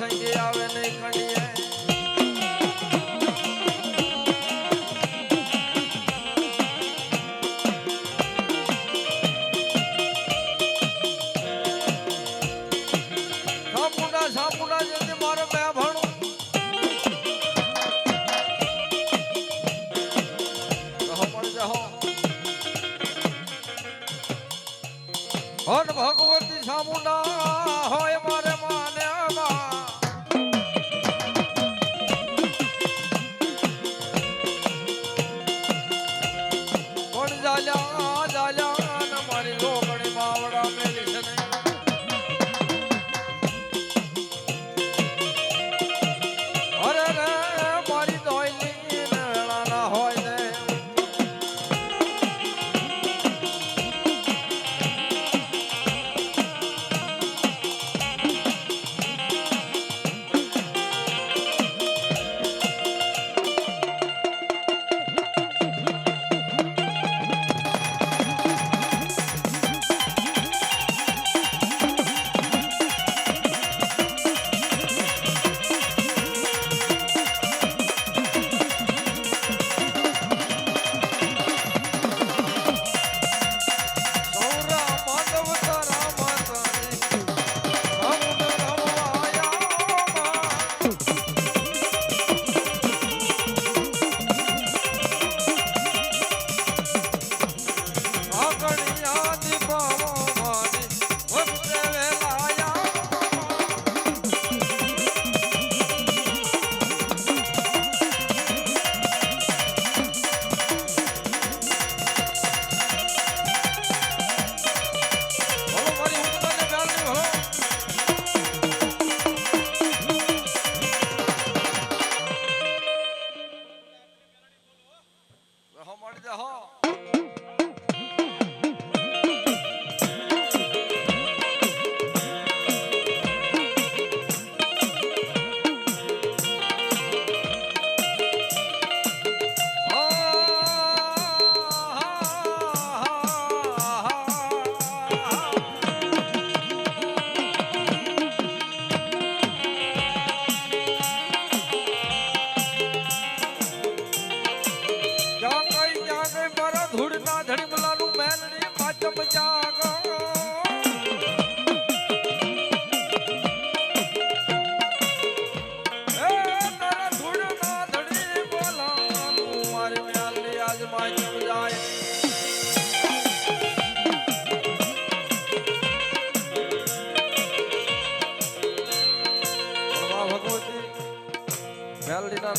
સંગે આવે નહીં કંડીએ સાપુડા જેથી મારો બે ભણું હન ભગવતી સામુંડા હોય મારે માને પણ જાલ્યા જાલ્યા મારી લોકણી માવડા મેલી છે નહીં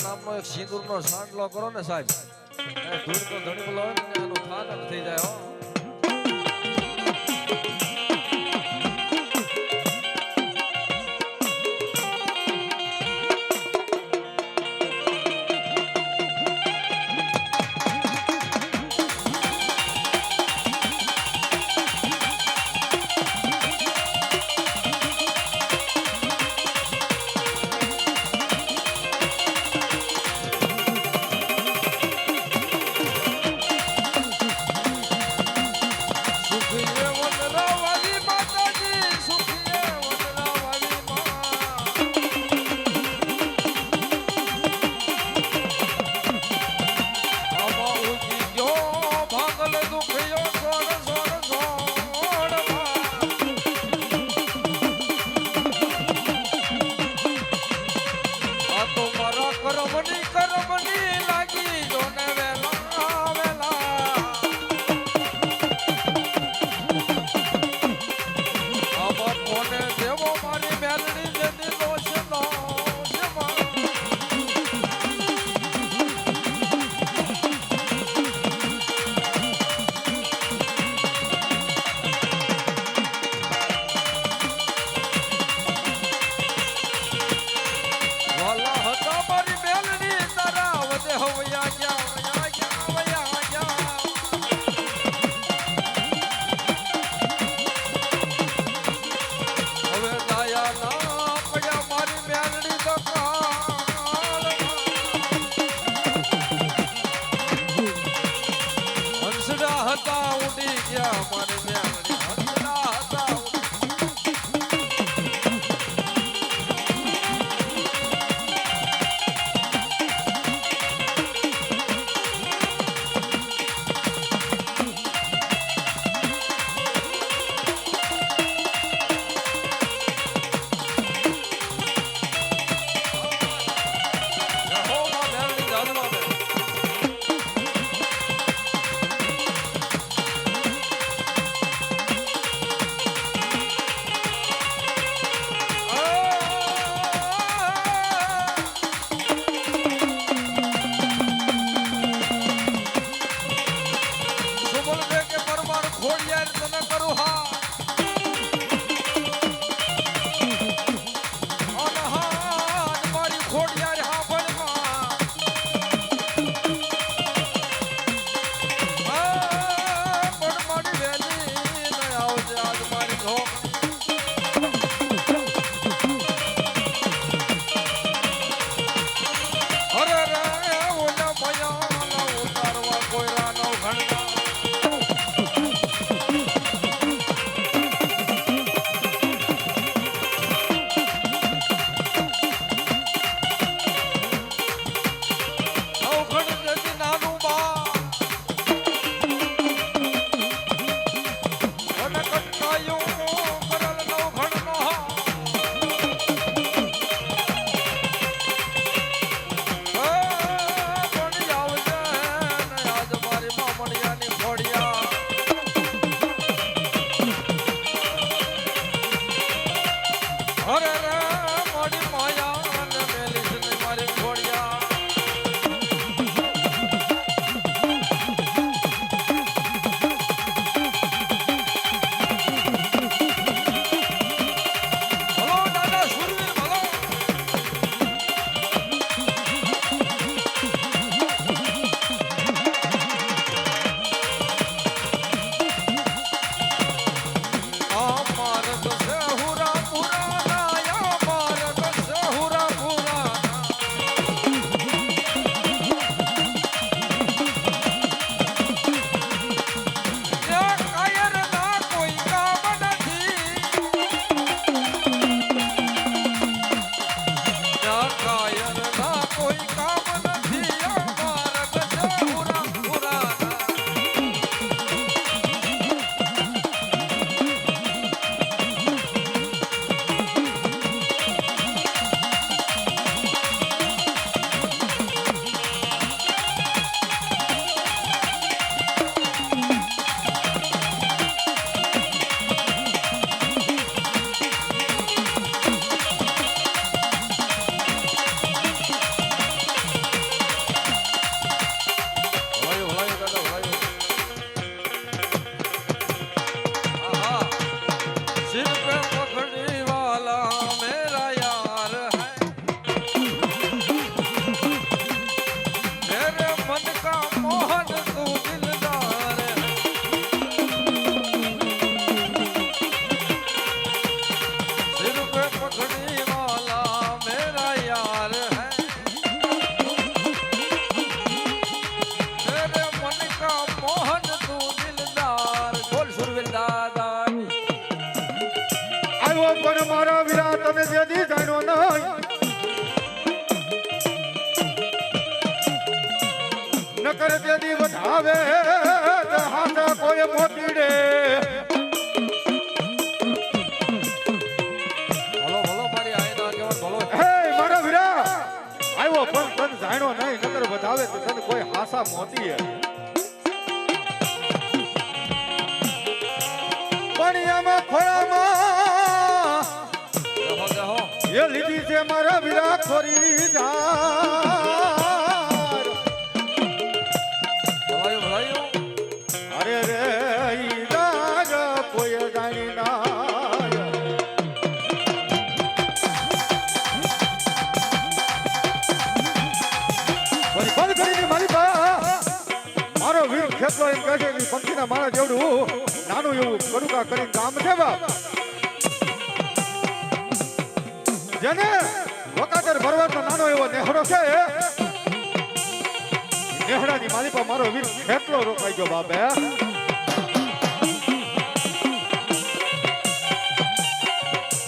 નામનો એક સિંદૂરનો સાંડલો કરો ને સાહેબ ધૂળ તો ધણી બોલાવે ને આનું થાન થઈ જાય હો આવ્યો પણ મારા વીરા તને જેદી જાણ્યો નહીં નકર તેદી વધાવે હાથા કોઈ મોતીડે ભલો ભલો મારી આયના કેવન ભલો હે મારા વીરા આવ્યો પણ તને જાણ્યો નહીં નકર વધાવે તો તને કોઈ હાસા મોતી હે પણિયામાં ખોળામાં દેહો દેહો એ લીધી છે મારા વીરા ખોરી ધાર ભલાયું ભલાયું અરે રે ઈ ધાર કોઈ જાણી ના બંધ કરીને મારી બા મારો વીર ખેતલો એમ કહે છે કે પંખીના માળા જેવડું નાનું એવું કડુકા કરીને કામ છે બાપ જેને વકાતર ભરવાનો નાનો એવો નેહડો છે નેહડાની મારી પર મારો વીર ખેતલો રોકાઈ ગયો બાપ હે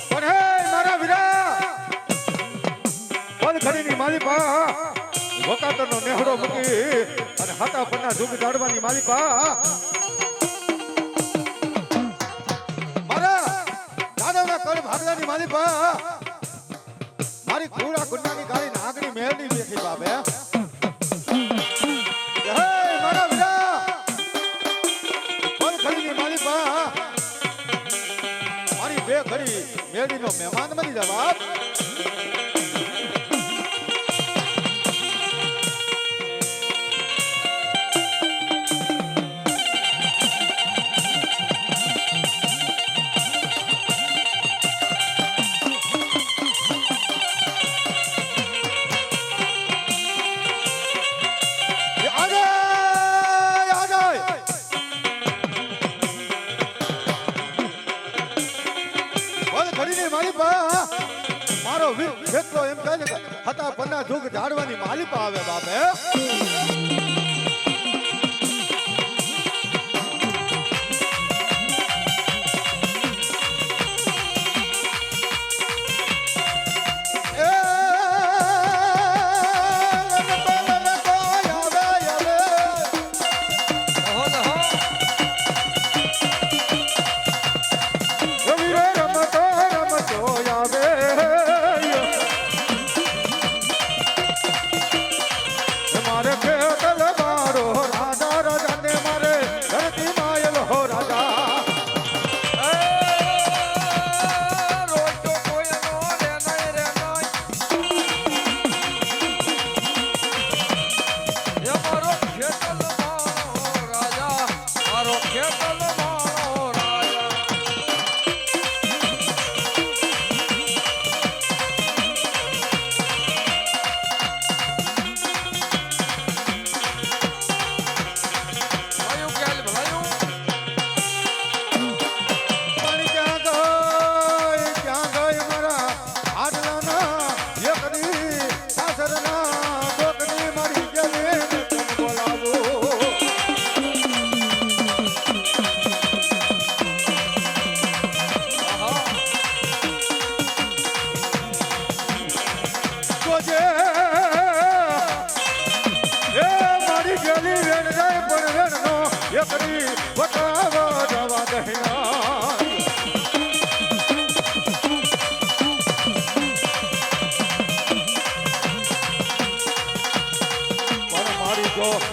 પણ હે મારા વીરા બંધ કરીને મારી પા વકાતરનો નેહડો મૂકી અને હાથા પરના ધૂપ દાડવાની મારી પા મારા દાદાના કળ ભાગલાની મારી પા મારી કુડા કુંડાની ગાડી નાગણી મેળની બેઠી બાબે હે મારા વીરા બંધ કરીને મારી પા મારી બે ઘડી મેળીનો મહેમાન બની જા બાપ મારો વીર ખેતલો એમ કહે છે હતા પન્ના ધૂક ઝાડવાની માલિપા આવે બાપે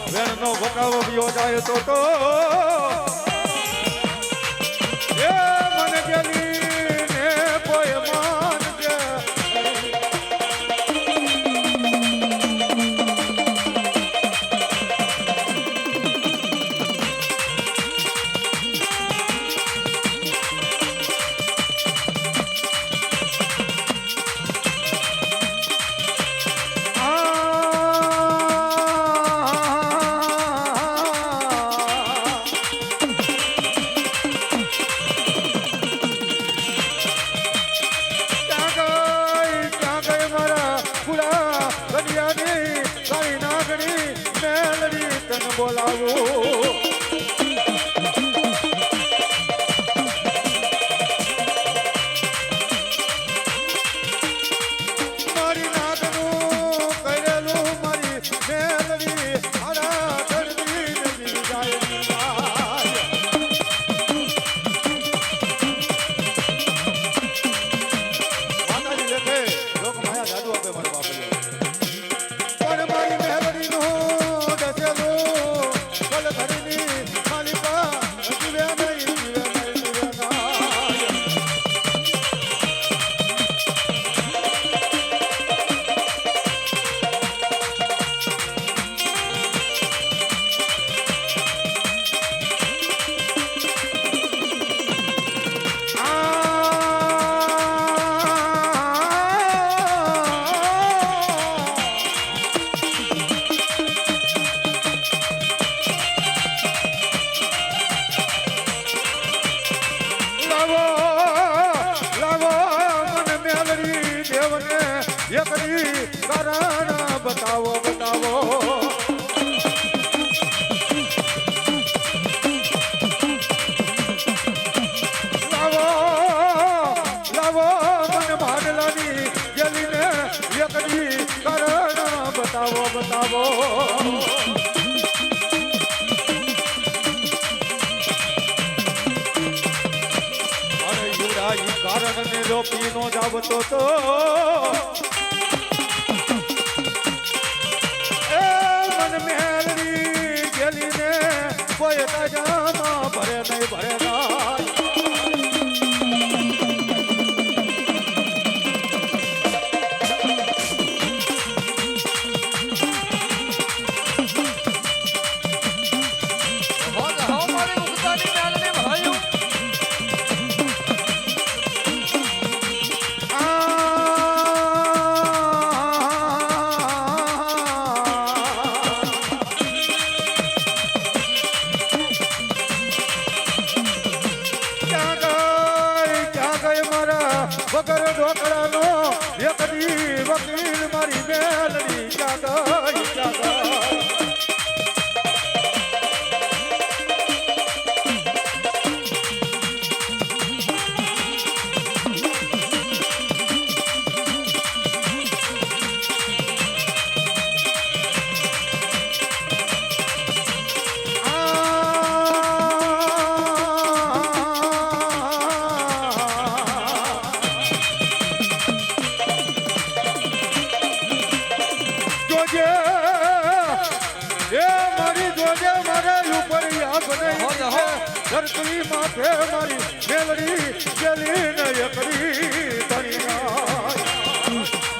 વેણનો વટાવો યોજાય તો એ મને ગેલી ને કોઈ માનજે બોલાવું કારણ બતાવો બતાવો લાવો લાવો મન માંડલાની જેલીને એકડી કારણ બતાવો બતાવો અરે યુરાઈ કારણને રોકી નો જાવતો તો એ મન મેલડી જેલીને કોઈ તાજામાં ભરે નહીં ભરે ના હોજ હો મારી ઉગતાની મેલડી ભાઈઓ વગર ઢોકળાનો એકદી વકીલ મારી મેલડી ક્યાં ગઈ ક્યાં ગઈ જોજે એ મારી જોજે મારે ઉપર યાદ નહીં છે ધરતી માથે મારી મેલડી જલીને એકડી તરી નાય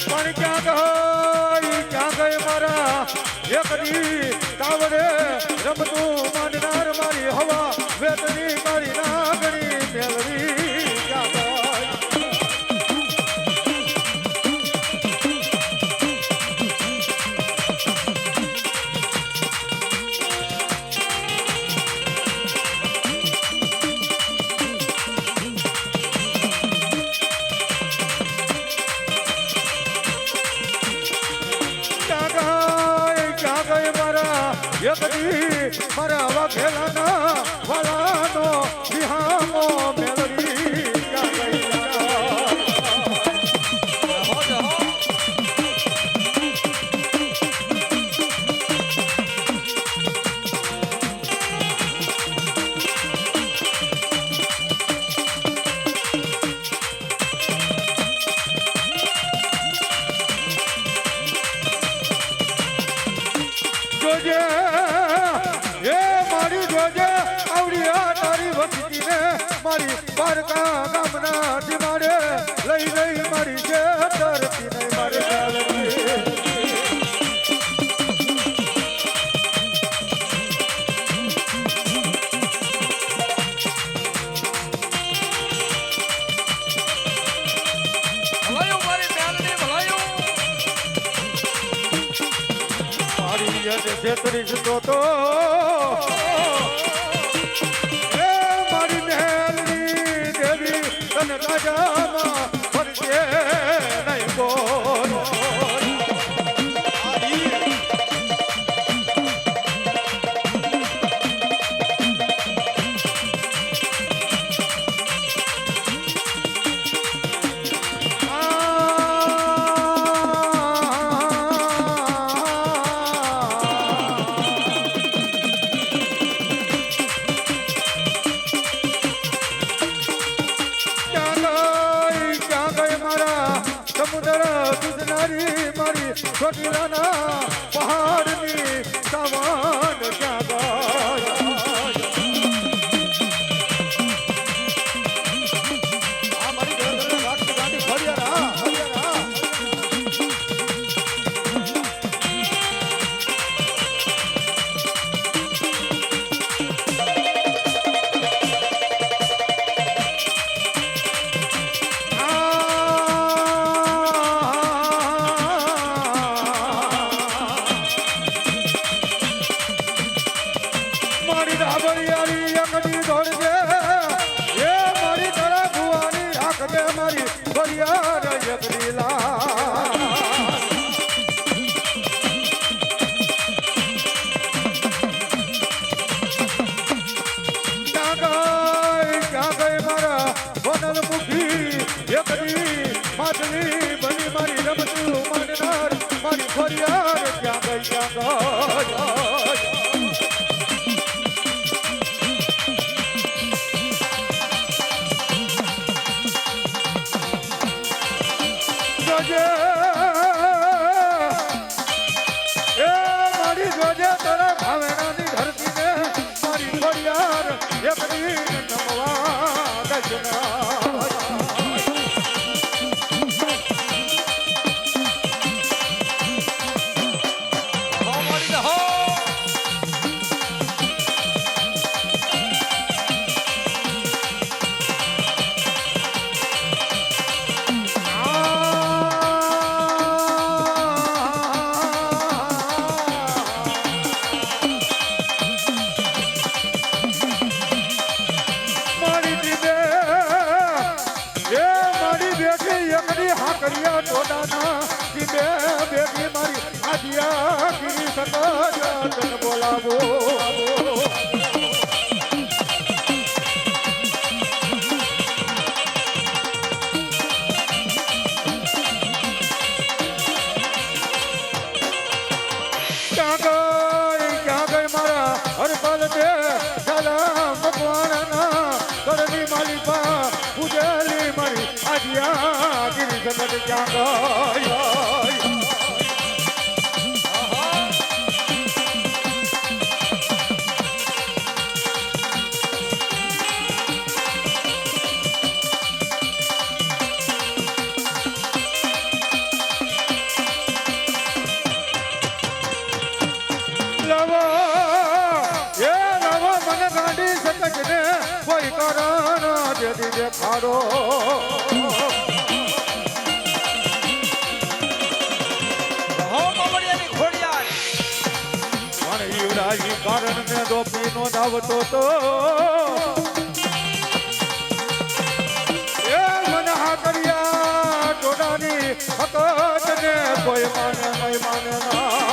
પણ ક્યાં ગઈ મારા એકડી તાવડે રમતું માંડનાર મારી હવા વેતની મારી નાગણી મેલડી ક્યાં ગઈ ક્યાં ગઈ મારા એકડી મારા વાઘેલાના વાળાનો વિહામો મેલડી ક્યાં ગઈ હોજ હો જોજે એ મારી જોજે આવડી આ તારી વખતીને મારી પારકા ગામના ટીમાડે લઈ લઈ મારી જે ધરતી નહીં મારે મેલડી ભલાયો મારી મેલડી ભલાયો મારી યદ છેતરીશ તો એ મારી મેલડી દેવી તને રાજામાં ફરજે નહીં બોલ સમુદ્ર દૂધનારી મારી ચોટીલાના પહાડની સાવન ક્યાં ગઈ આ મારી ગાંડી ફરિયારા મારી ડાબરિયારી એકડી દોડજે એ મારી તારા ભુવાની આંખે મારી બરિયાર એકડી લા બની મારી રમતું માનનાર મારી ફરિયાદ ક્યાં ગઈ જોજે એ મારી જોજે તારા ભાવેણાની ધરતીને મારી ફરિયાદ એકડી નમવા દર્શના કરિયા ટોડાના બે બેટી મારી આદિયા ગીરી સકર બોલાવો ક્યાં ગઈ મારા હરપલ દે સલામ ભગવાનના કરની માલિકા પૂજેલી મારી આદિયા ગીરી સકર ક્યાં ગઈ કોઈ કારણ જેથી દેખાડો પણ ઈવડાઈ કારણ ને દોપી નો દાવતો તો એ મને હા કર્યા ટોડાની હકત ને કોઈ માને નહીં માને ના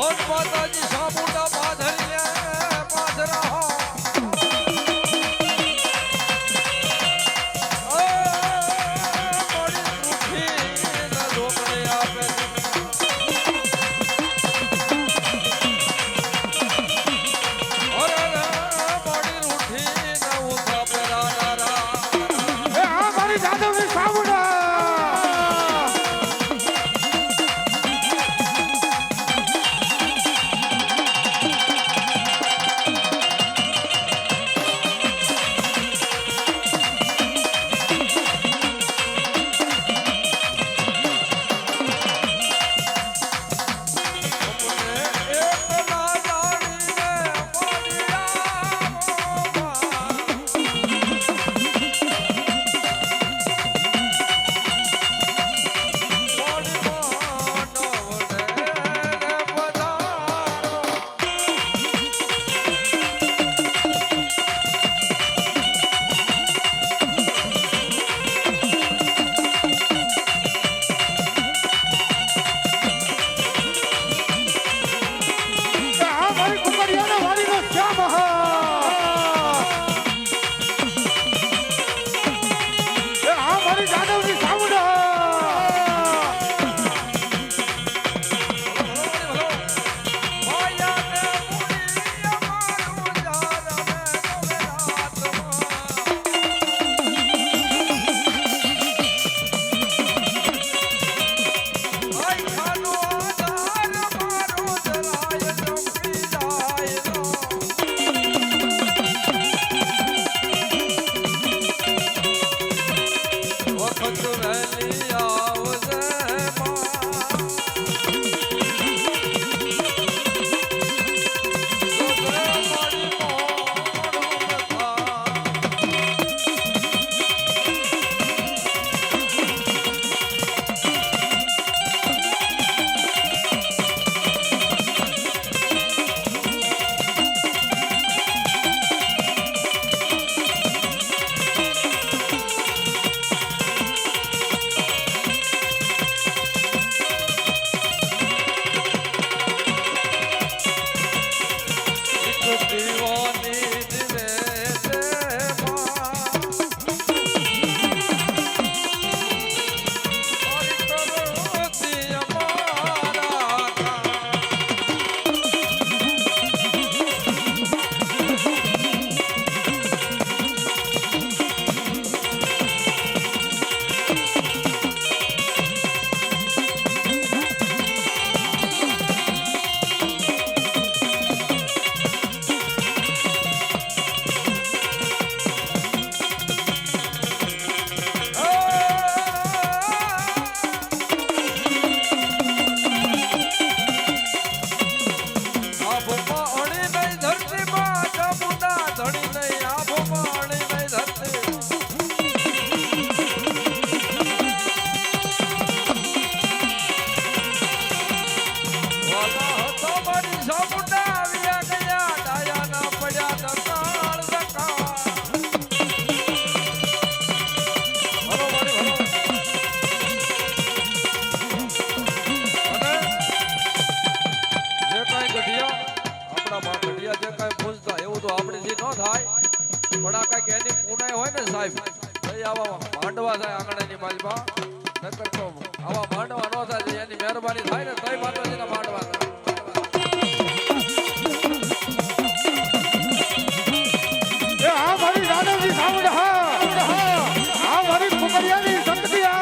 ઓન માતાજી સામુંડા પાધરિયા પાધરા હો પણ આ કઈક એની પુનાઈ હોય ને સાહેબ તો આવા માંડવા થાય આંગણાની માલમાં નકર તો આવા માંડવા ન થાય એની મહેરબાની થાય ને તોય માતાજીના માંડવા થાય. આ મારી દાદાજી સાવડ આ મારી કુકરિયાની સંતતિયા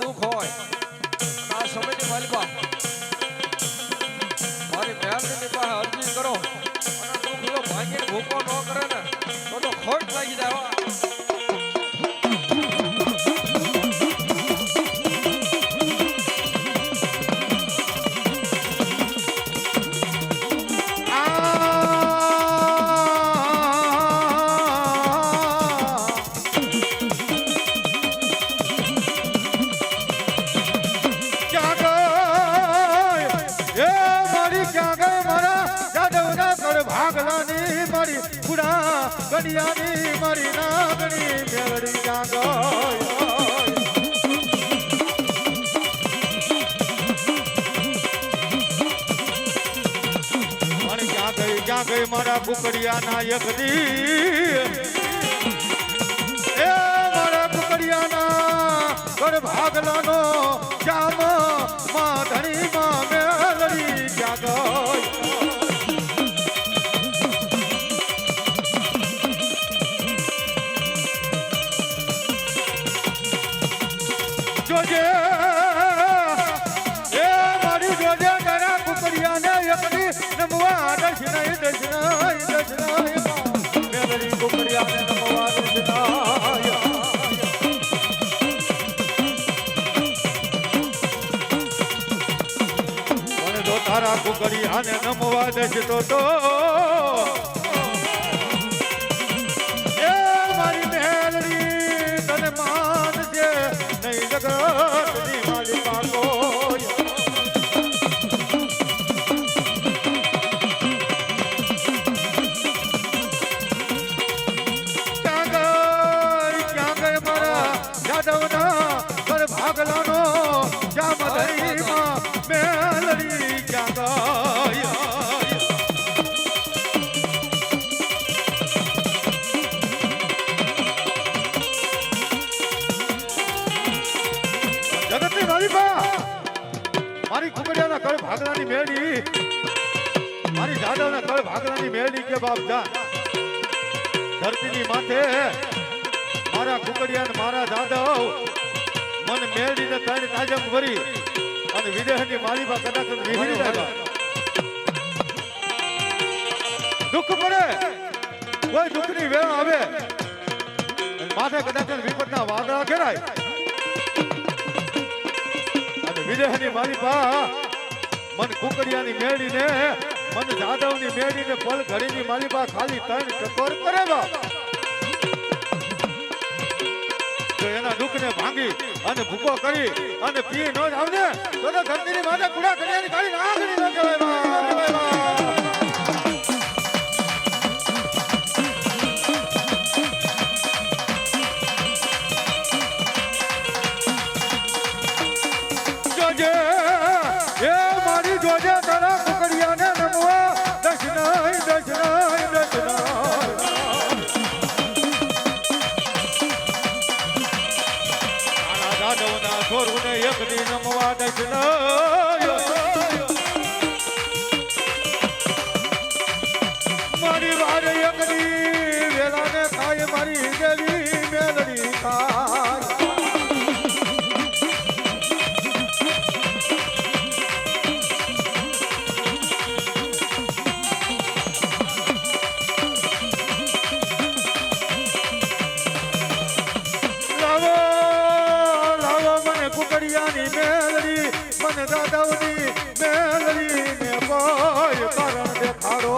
દુઃખ હોય અને આ સમયની માલિકા મારી મહેલની પાસે અરજી કરો અને દુઃખ લો ભાંગીને ભૂકો ન કરે ને તો ખોટ લાગી જાય ગડિયાની મારી નાગણી મેળડી ક્યાં ગઈ અને ક્યાં ગઈ મારા કુકડિયાના યગદી એ મારા કુકડિયાના ગઢ ભાગલાનો શ્યામ માં ધણી માં મેળડી ક્યાં ગઈ જોજે એ મારી જોજે તારા કુકડિયાને એકડી નમવા દર્શનાય મેલડી કુકડિયાને નમવા દર્શનાય મને તો તારા કુકડિયાને નમવા દર્શતો તો એ મારી મેલડી તને માન છે નહીં જગતની માલિકા કોઈ ક્યાં ગઈ મારા યાદવના ઘર ભાગલાનો શ્યામ ધરીમાં મેલડી ક્યાં ગઈ જગતની માલિકા મારી કુકડિયાના કળ ભાગલાની મેળી મારી જાદવના કળ ભાગલાની મેળી કે બાપ જા ધરતીની માથે મારા કુકડિયા મારા જાદવ મન મેળીને ત્રણ તાજમ ભરી અને વિદેહની માલિકા કદાચ વિહરી જાય દુઃખ પડે કોઈ દુઃખની વેળ આવે માથે કદાચ વિપતના વાદળા ઘેરાય વિદેહની માલિકા મન કુકડિયાની મેળીને મન જાદવની મેળીને પલ ઘડીની માલિકા ખાલી ત્રણ ટકોર કરે બાપ તો એના દુઃખને ભાંગી અને ભૂકો કરી અને પી ન જાવને તો ધરતીની માથે કુડા કડિયાની કાળી નાગણી ન કહેવાય બાપ જોજે એ મારી જોજે તારા કુકડિયાને નમવા દર્શનાય જાદવના છોરુને એકડી નમવા દર્શનાય મારી વારે એકડી વેલાને ખાય મારી દેવી મેલડી ખાય કુકડિયાની મેલડી મને દાદાઓની મેલડી ને કોઈ કારણ દેખાડો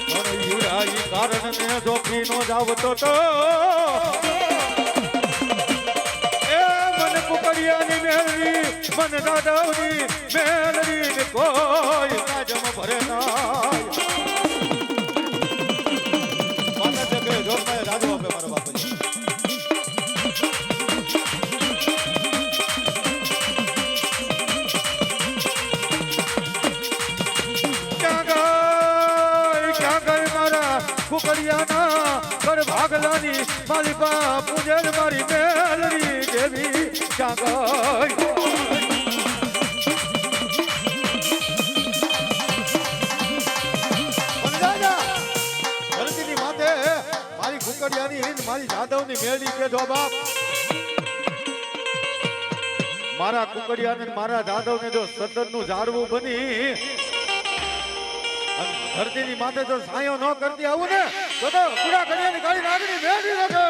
મને યુડાઈ કારણ ને જોખી નો જાવતો તો એ મને કુકડિયાની મેલડી મને દાદાઓની મેલડી ને કોઈ કાજમ ભરે ના રાજો આપે મારા બાપુજી ક્યાં ગઈ મારા કુકડિયાના ઘર ભાગલાની મારી બાપ પૂજન મારી મેલડી દેવી ક્યાં ગઈ મેળી કે જો બાપ મારા કુકડિયાને ને મારા જાદવને જો સદનનું ઝાડવું બની અને ધરતીની માથે જો સાયો ન કરતી આવું ને તો પૂરા કડિયાની ગાડી નાગણી મેળી લગે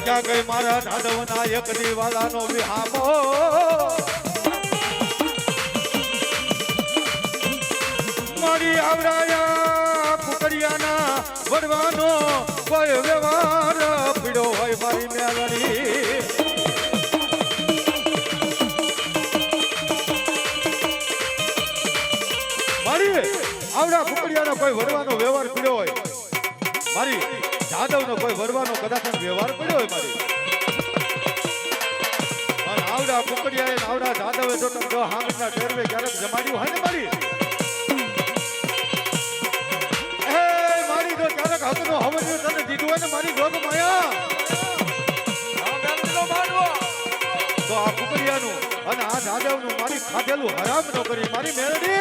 ક્યાં ગઈ મારા જાદવના એક દીવાલાનો વિહામો મારી આવડાયા કુકડિયાના વડવાનો કોઈ વ્યવહાર પીડો હોય મારી મેલડી મારી આવડા કુકડિયાનો કોઈ વડવાનો વ્યવહાર પીડો હોય મારી જાદવનો કોઈ વરવાનો કદાચ વ્યવહાર પડ્યો હોય મારી અને આવડા કુકડિયાએ આવડા જાદવે જો તમે જો હાંગના ટેરવે ક્યારેક જમાડ્યું હોય ને મારી એ મારી જો ક્યારેક હકનો હવન્યું તને દીધું હોય ને મારી જોગ માયા તો આ કુકડિયાનું અને આ જાદવનું મારી ખાધેલું હરામ ન કરી મારી મેલડી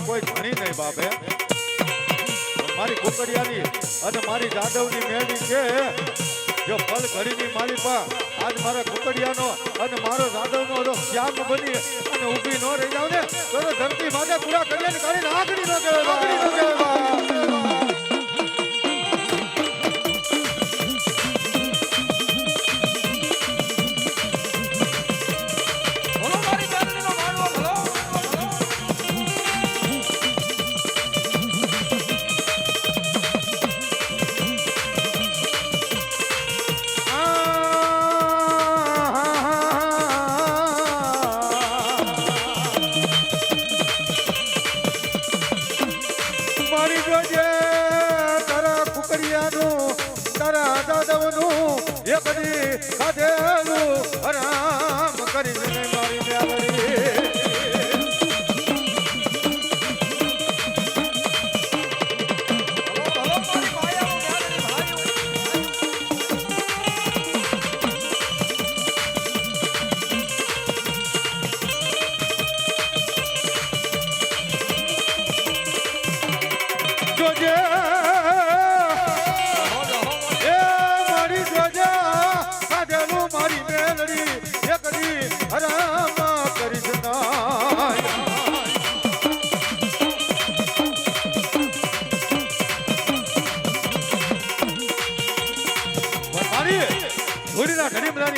કોઈ ઘણી નહીં બાપે મારી કુકડિયાની અને મારી જાદવની મેળી છે જો પલ ઘડીની મારી પા આજ મારા કુકડિયાનો અને મારો જાદવનો શ્યામ બની અને ઊભી ન રહી જાવ ને તો ધરતી માથે પૂરા કડિયાની કાઢીને આંગળી ન કહેવાય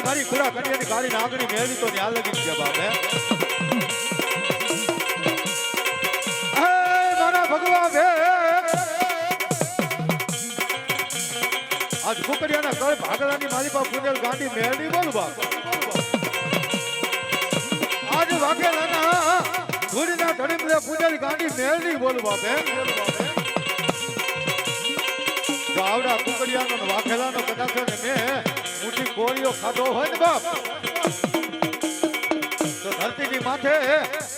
મારી પૂરા કડિયાની ગાડી નાગણી મેળવી તો ન્યા લગી છે બાપે મારા ભગવા ભે આજ કુકડિયાના કળ ભાગલાની મારી પા પુનેલ ગાડી મેળવી બોલ બાપ આજ વાઘેલાના ધૂળીના ધડીમલે પુનેલ ગાડી મેળવી બોલ બાપે જો આવડા કુકડિયાનો વાઘેલાનો કદાચ ને મેં મોટી ગોળીઓ ખાધો હોય ને બાપ તો ધરતીની માથે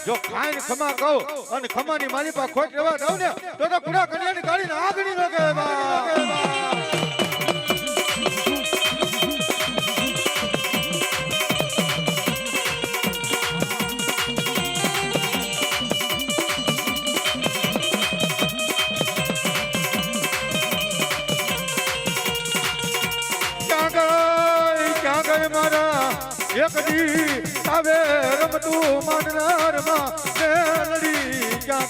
જો ખાઈને ખમા કહું અને ખમાની મારી પાસે ખોટ રહેવા દઉં ને તો પૂરા કડિયાની ગાડીને આગળ ન કહેવાય એક દી આવે રમતું માનનાર માં મેલડી ક્યાં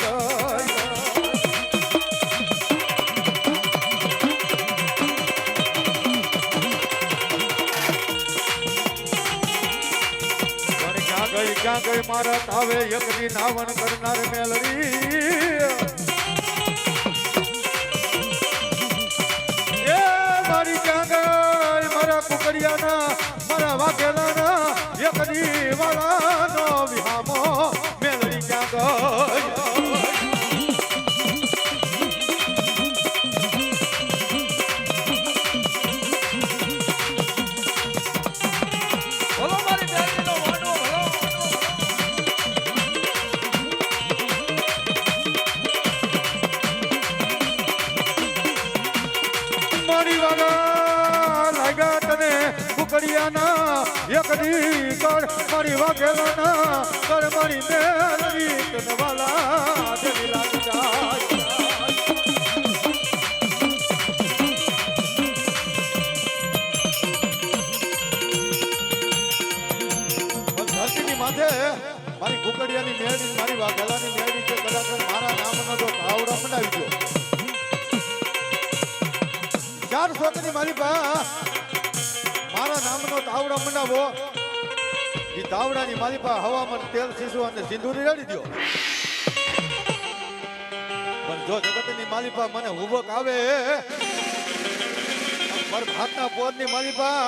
ગઈ ક્યાં ગઈ મારા તાવે એકની નાવન કરનાર મેલડી એ મારી ક્યાં ગઈ મારા કુકડિયાના મારા વાઘેલાના એકની વાળાનો વિહામો મેલડી ક્યાં ગઈ બોલો મારી બેનનો વાંડો ભલો મારી વાળા લાગ્યા તને કુકડિયાના એકની કર મારી વાઘેલાના કર મારી મેલડી તને વાલા તેની લાગ જાય ધરતીની માથે મારી કુકડિયાની મેળડી મારી વાઘેલાની મેળડી છે કદાચ મારા નામનો તો આવડા બનાવી દો ચાર છોકરી મારી બા મારા નામનો તાવડા મંડાવો એ તાવડાની મારી પા હવામાન તેલ શીશુ અને સિંદૂરી રેડી દો પણ જો જગતની મારી પા મને હુબક આવે પર ભાતના પોરની મારી પા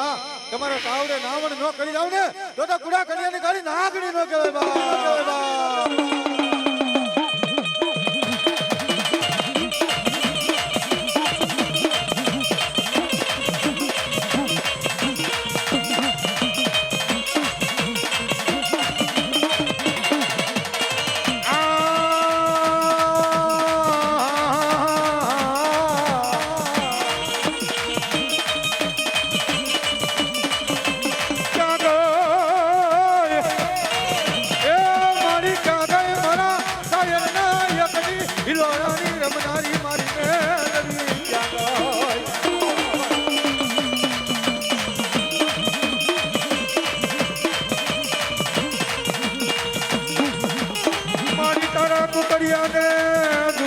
તમારા તાવડે નાવણ ન કરી જાવ ને તો કુડા કન્યાની ગાડી નાગડી ન કહેવાય બા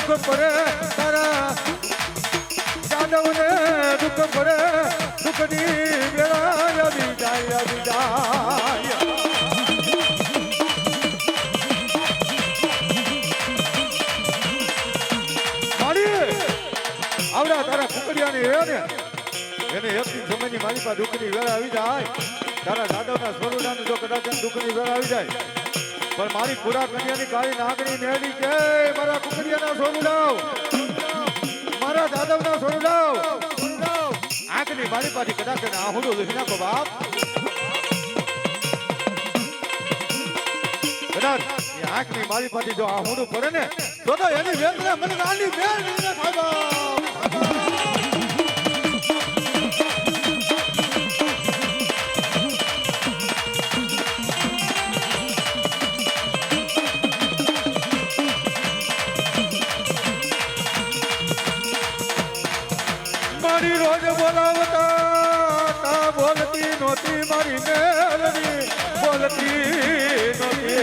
દુઃખ પડે તારા જાદવને દુઃખ પડે દુઃખની વેળા આવી જાય આવડા તારા કુકડિયાની હે ને એને એકથી સમયની મારી પાસે દુઃખની વેળા આવી જાય તારા જાદવના સ્વરૂડાનું જો કદાચ દુઃખની વેળા આવી જાય પણ મારી પૂરા કન્યાની કાળી નાગણી મેળી કે મારા કુકડિયાના સોનુડાવ મારા જાદવના સોનુડાવ આંખની મારી પાસે કદાચ આહુડું લખી નાખો બાપ કદાચ આંખની મારી પાસે જો આહુડું પડે ને તો એની વેદના મને નાની મેળ થાય બાપ મારી રોજ બોલાવતા તા બોલતી નહોતી મારી મેલડી બોલતી નહોતી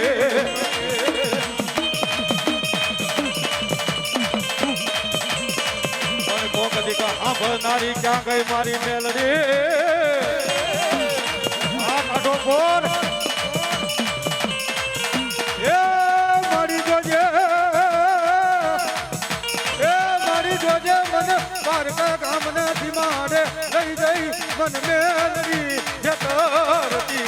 પણ કોક દીકા સાંભળનારી ક્યાં ગઈ મારી મેલડી આ કાઢો ફોન એ મારી જોજે મને પારકા ગામના ધીમાડે લઈ જઈ મન મેલડી જતરતી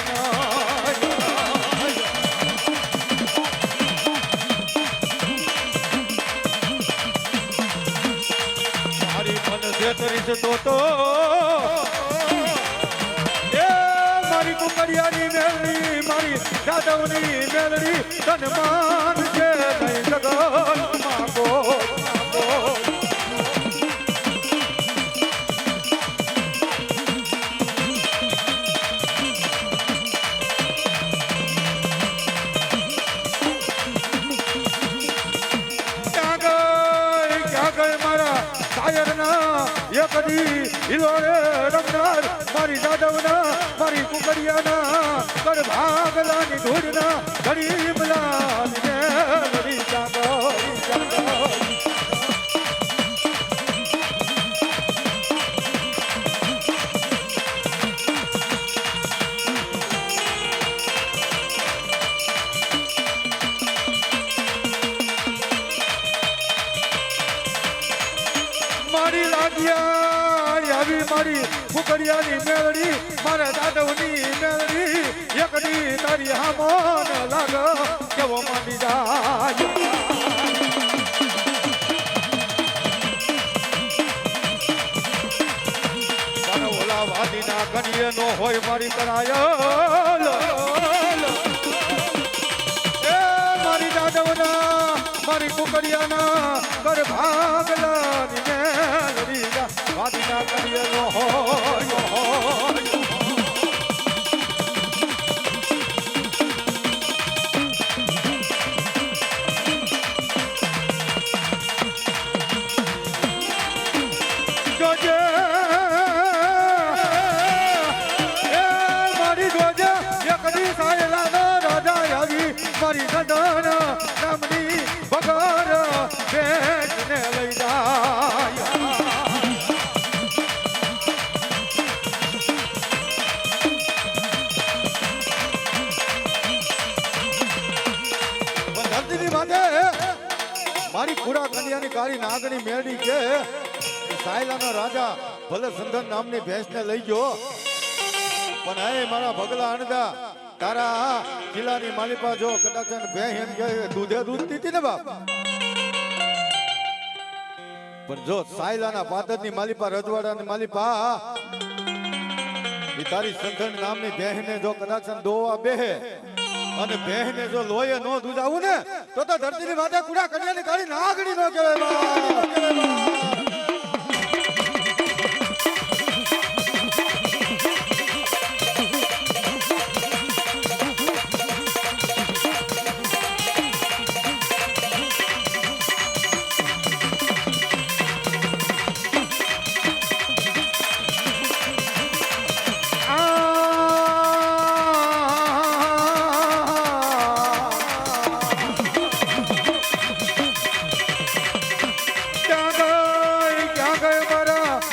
મારી મન જેતરી તો એ મારી કુકડિયાની મેલડી મારી જાદવની મેલડી તન માન છે નહીં જગત માગો એકદી હિલોરે રમનાર મારી જાદવના મારી કુકડિયાના કર ભાગલાની ધૂળના ઘડી મલાની મેલડી જાગો મારી લાગિયા આવી મારી ફુકરિયાની મેળડી મારા દાદવની મેળડી એકડી તારી હામોન લાગ કેવો માંડી જાય તારા ઓલા વાદીના કડીએ નો હોય મારી કરાય મારી દાદવના મારી ફુકરિયાના કર ભાગલાની મેળડી વાદીના કડીએ નો હોય જોજે એ મારી જોજે એકડી સાયલાનો રાજા આવી મારી સદન નામની વગર ભેટને લઈ જાય ધરતીની માથે મારી ખુરા કન્યાની કાળી નાગણી મેળી કે સાયલાનો રાજા ભલે સંધન નામની ભેંસને લઈ ગયો પણ હે મારા ભગલા અણદા તારા કિલ્લાની માલિપા જો કદાચ ભેં એમ કે દૂધે દૂધ પીતી ને બાપ પણ જો સાયલાના પાદરની માલિપા રજવાડાની માલિપા એ તારી સંધન નામની ભેંને જો કદાચ દોવા બેહે અને બહેને જો લોહે નો દૂધ આવું ને તો ધરતીની માથે કુડા કન્યાની કાળી નાગણી નો કહેવાય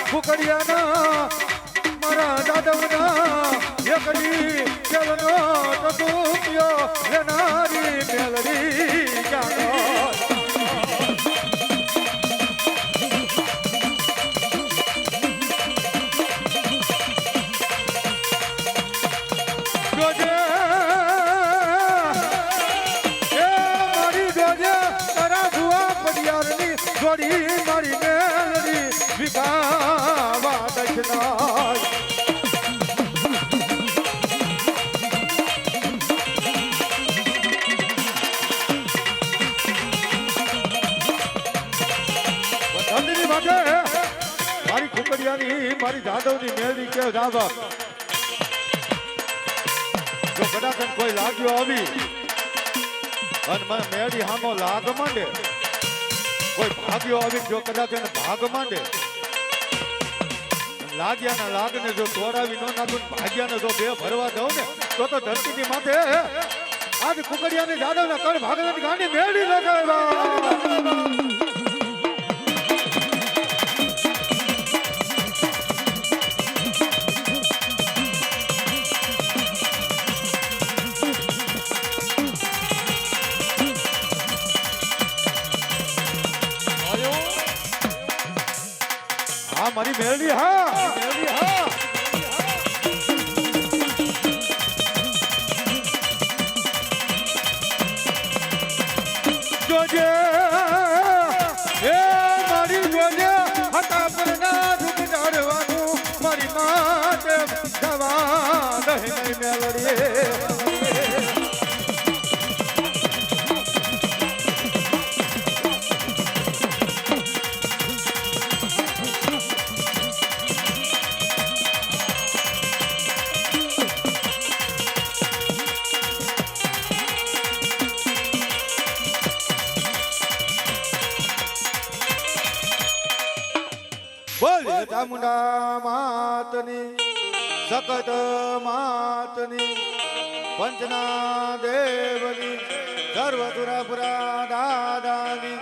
ફુકરિયાના મારા દાદવના એકડી ચલનો ટકુપિયો લેનારી મેલડી જાગો જોજે એ મારી જોજે તારા ભુવા પડિયારની જોડી મારી મેલડી વિકાવા દશનાય ધરતીની માથે મારી ખુકડિયાની મારી જાદવની મેળી કે જાવા જો કદાચ કોઈ લાગ્યો આવી અને મને મેળી હામો લાગ માંડે કોઈ ભાગ્યો આવી જો કદાચ એને ભાગ માંડે લાગ્યાના લાગને જો તોડાવી ન નાખું ભાગ્યાને જો બે ભરવા દઉં ને તો ધરતીની માથે આજ કુકડિયાની જાદવના કણ ભાગવાની ગાંડી મેળી લગાવ્યા મારી મેળડી હા મેળડી હા જોજે એ મારી જોજે હતા પરના દુઃખ ડાળવાનું મારી માતે દવા દહી મેળડી બોલ ચામુંડા માતની સકત માતની પંચના દેવની સર્વતુરા પુરા દાદાની